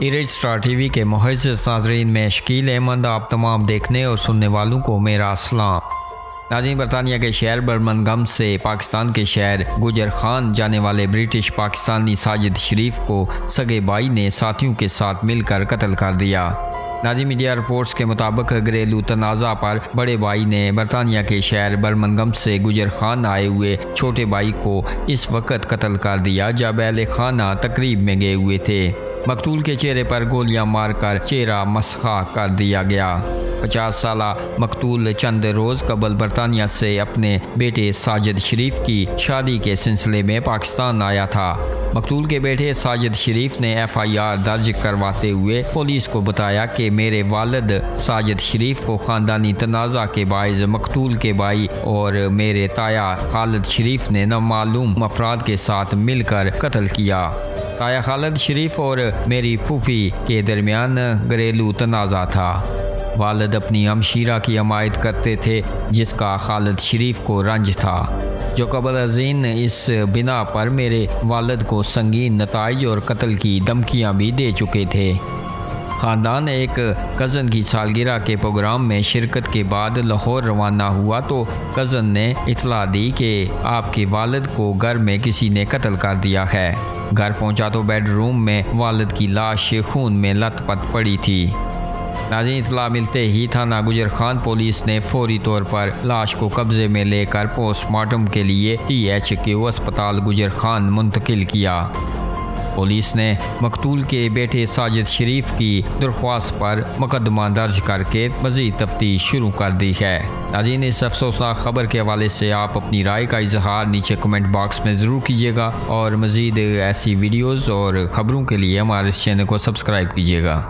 Erase star TV के मुअज़्ज़ज़ नाज़रीन में शकील अहमद आप तमाम देखने और सुनने वालों को मेरा सलाम। नाज़रीन, बरतानिया के शहर बर्मिंघम से पाकिस्तान के शहर गुजर खान जाने वाले ब्रिटिश पाकिस्तानी साजिद शरीफ को सगे भाई ने साथियों के साथ मिलकर कत्ल कर दिया। नाज़रीन, मीडिया रिपोर्ट्स के मुताबिक घरेलू तनाज़ा पर बड़े भाई ने बरतानिया के शहर बर्मिंघम से गुजर खान आए हुए छोटे भाई को इस वक्त कत्ल कर दिया जब अहले खाना तकरीब में गए हुए थे। मकतूल के चेहरे पर गोलियां मारकर चेहरा मसखा कर दिया गया। 50 साला मकतूल चंद रोज़ कबल बरतानिया से अपने बेटे साजिद शरीफ की शादी के सिलसिले में पाकिस्तान आया था। मकतूल के बेटे साजिद शरीफ ने FIR दर्ज करवाते हुए पुलिस को बताया कि मेरे वालिद साजिद शरीफ को ख़ानदानी तनाज़ा के बायस मकतूल के भाई और मेरे ताया खालिद शरीफ ने नामालूम अफराद के साथ मिलकर कत्ल किया। ताया खालिद शरीफ और मेरी फूफी के दरमियान घरेलू तनाज़ा था। वालिद अपनी हमशीरा की हमायत करते थे जिसका खालिद शरीफ को रंज था, जो कबल अज़ीन इस बिना पर मेरे वालिद को संगीन नताइज और कत्ल की धमकियाँ भी दे चुके थे। ख़ानदान एक कज़न की सालगिरह के प्रोग्राम में शिरकत के बाद लाहौर रवाना हुआ तो कज़न ने इतला दी कि आपके वालिद को घर में किसी ने कत्ल कर दिया है। घर पहुंचा तो बेडरूम में वालिद की लाश खून में लथपथ पड़ी थी। नाज़रीन, इतला मिलते ही थाना गुजर खान पुलिस ने फौरी तौर पर लाश को कब्जे में लेकर पोस्टमार्टम के लिए THQ अस्पताल गुजर खान मुंतकिल किया। पुलिस ने मकतूल के बेटे साजिद शरीफ की दरख्वास्त पर मुकदमा दर्ज करके मज़ीद तफ्तीश शुरू कर दी है। नाज़रीन, इस अफसोसनाक खबर के हवाले से आप अपनी राय का इजहार नीचे कमेंट बॉक्स में ज़रूर कीजिएगा और मज़ीद ऐसी वीडियोज़ और ख़बरों के लिए हमारे इस चैनल को सब्सक्राइब कीजिएगा।